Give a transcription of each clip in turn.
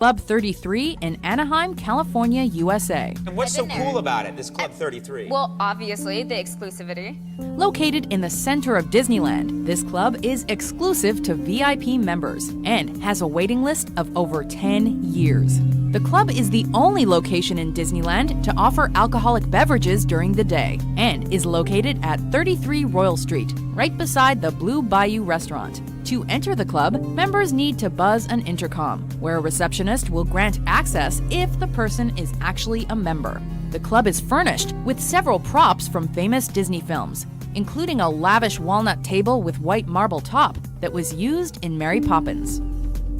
Club 33 in Anaheim, California, USA. And what's so cool about it, this Club 33? Well, obviously, the exclusivity. Located in the center of Disneyland, this club is exclusive to VIP members and has a waiting list of over 10 years. The club is the only location in Disneyland to offer alcoholic beverages during the day and is located at 33 Royal Street, right beside the Blue Bayou restaurant. To enter the club, members need to buzz an intercom, where a receptionist will grant access if the person is actually a member. The club is furnished with several props from famous Disney films, including a lavish walnut table with white marble top that was used in Mary Poppins.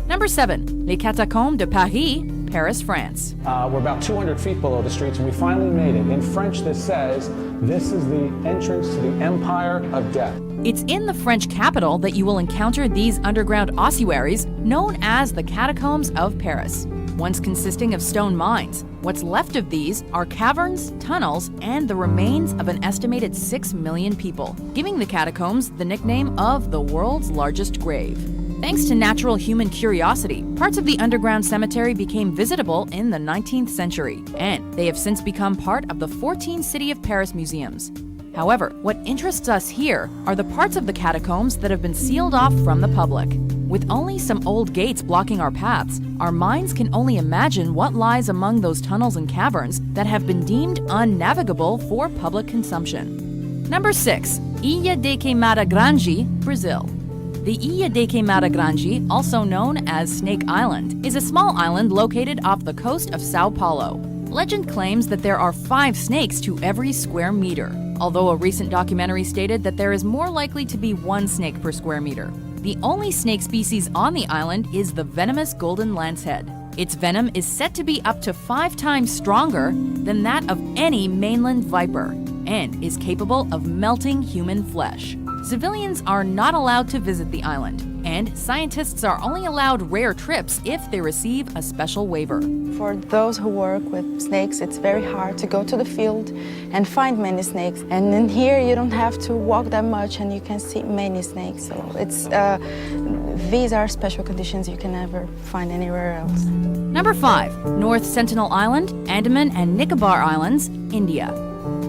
Number 7. Les Catacombes de Paris, Paris, France. We're about 200 feet below the streets, and we finally made it. In French, this says, "This is the entrance to the Empire of Death." It's in the French capital that you will encounter these underground ossuaries known as the Catacombes of Paris. Once consisting of stone mines, what's left of these are caverns, tunnels, and the remains of an estimated 6 million people, giving the catacombs the nickname of the world's largest grave. Thanks to natural human curiosity, parts of the underground cemetery became visitable in the 19th century, and they have since become part of the 14 City of Paris museums. However, what interests us here are the parts of the catacombs that have been sealed off from the public. With only some old gates blocking our paths, our minds can only imagine what lies among those tunnels and caverns that have been deemed unnavigable for public consumption. Number 6. Ilha de Queimada Grande, Brazil. The Ilha de Queimada Grande, also known as Snake Island, is a small island located off the coast of Sao Paulo. Legend claims that there are 5 snakes to every square meter, although a recent documentary stated that there is more likely to be 1 snake per square meter. The only snake species on the island is the venomous golden lancehead. Its venom is said to be up to 5 times stronger than that of any mainland viper and is capable of melting human flesh. Civilians are not allowed to visit the island, and scientists are only allowed rare trips if they receive a special waiver. For those who work with snakes, it's very hard to go to the field and find many snakes. And in here, you don't have to walk that much and you can see many snakes. So these are special conditions you can never find anywhere else. Number 5. North Sentinel Island, Andaman and Nicobar Islands, India.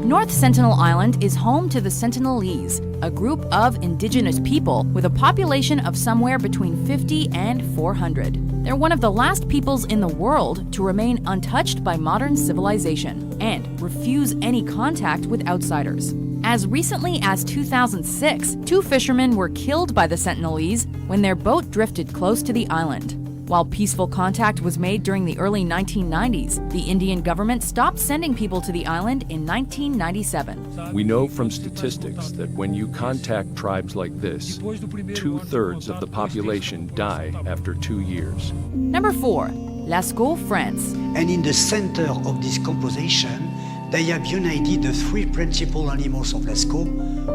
North Sentinel Island is home to the Sentinelese, a group of indigenous people with a population of somewhere between 50 and 400. They're one of the last peoples in the world to remain untouched by modern civilization and refuse any contact with outsiders. As recently as 2006, 2 fishermen were killed by the Sentinelese when their boat drifted close to the island. While peaceful contact was made during the early 1990s, the Indian government stopped sending people to the island in 1997. We know from statistics that when you contact tribes like this, 2/3 of the population die after 2 years. Number 4. Lascaux, France. And in the center of this composition, they have united the 3 principal animals of Lascaux: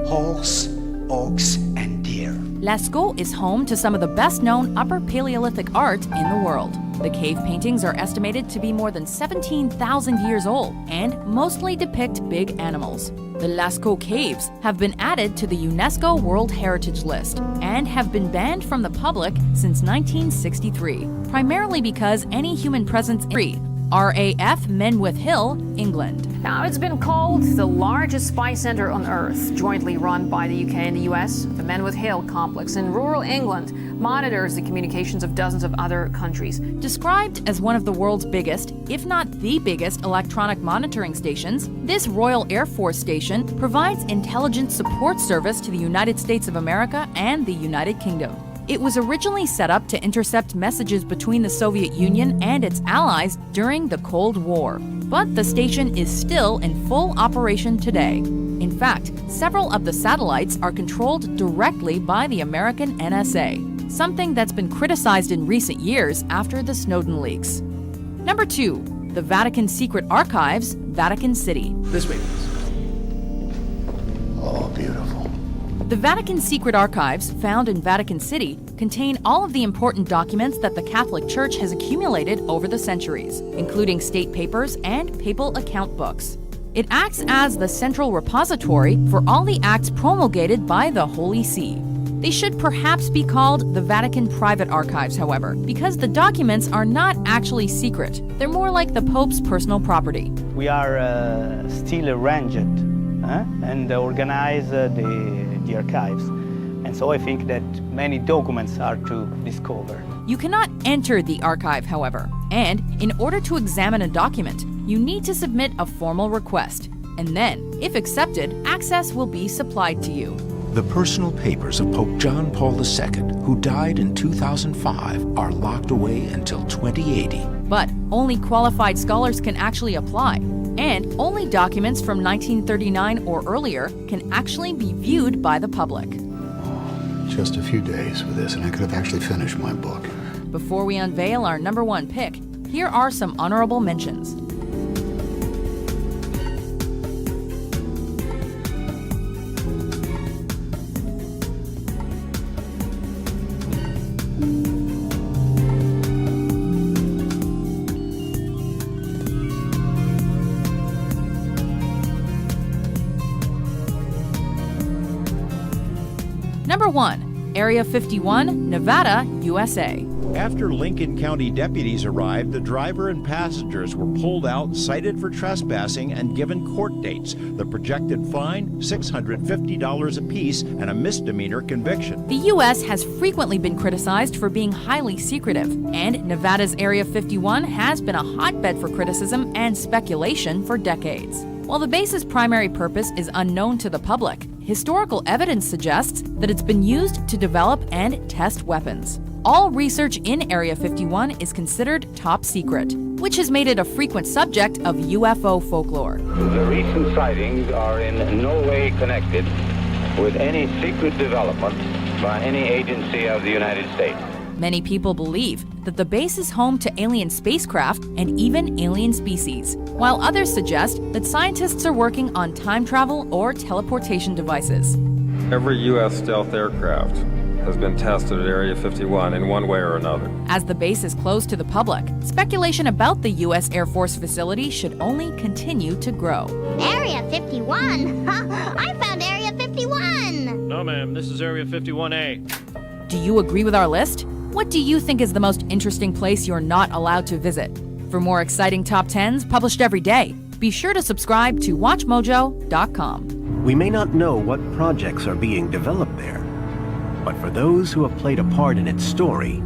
horse, ox, and deer. Lascaux is home to some of the best-known Upper Paleolithic art in the world. The cave paintings are estimated to be more than 17,000 years old and mostly depict big animals. The Lascaux caves have been added to the UNESCO World Heritage List and have been banned from the public since 1963, primarily because any human presence is free. RAF Menwith Hill, England. Now, it's been called the largest spy center on Earth, jointly run by the UK and the US. The Menwith Hill complex in rural England monitors the communications of dozens of other countries. Described as one of the world's biggest, if not the biggest, electronic monitoring stations, this Royal Air Force station provides intelligence support service to the United States of America and the United Kingdom. It was originally set up to intercept messages between the Soviet Union and its allies during the Cold War. But the station is still in full operation today. In fact, several of the satellites are controlled directly by the American NSA, something that's been criticized in recent years after the Snowden leaks. Number 2. The Vatican Secret Archives, Vatican City. This way, please. Oh, beautiful. The Vatican Secret Archives, found in Vatican City, contain all of the important documents that the Catholic Church has accumulated over the centuries, including state papers and papal account books. It acts as the central repository for all the acts promulgated by the Holy See. They should perhaps be called the Vatican Private Archives, however, because the documents are not actually secret. They're more like the Pope's personal property. We are still arranged and organize the archives. And so I think that many documents are to discover. You cannot enter the archive, however, and in order to examine a document, you need to submit a formal request. And then, if accepted, access will be supplied to you. The personal papers of Pope John Paul II, who died in 2005, are locked away until 2080. But only qualified scholars can actually apply, and only documents from 1939 or earlier can actually be viewed by the public. Just a few days with this, and I could have actually finished my book. Before we unveil our #1 pick, here are some honorable mentions. Number 1, Area 51, Nevada, USA. After Lincoln County deputies arrived, the driver and passengers were pulled out, cited for trespassing, and given court dates. The projected fine, $650 apiece, and a misdemeanor conviction. The U.S. has frequently been criticized for being highly secretive, and Nevada's Area 51 has been a hotbed for criticism and speculation for decades. While the base's primary purpose is unknown to the public, historical evidence suggests that it's been used to develop and test weapons. All research in Area 51 is considered top secret, which has made it a frequent subject of UFO folklore. The recent sightings are in no way connected with any secret development by any agency of the United States. Many people believe that the base is home to alien spacecraft and even alien species, while others suggest that scientists are working on time travel or teleportation devices. Every U.S. stealth aircraft has been tested at Area 51 in one way or another. As the base is closed to the public, speculation about the U.S. Air Force facility should only continue to grow. Area 51? I found Area 51! No, ma'am, this is Area 51A. Do you agree with our list? What do you think is the most interesting place you're not allowed to visit? For more exciting top 10s published every day, be sure to subscribe to watchmojo.com. We may not know what projects are being developed there, but for those who have played a part in its story,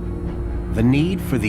the need for the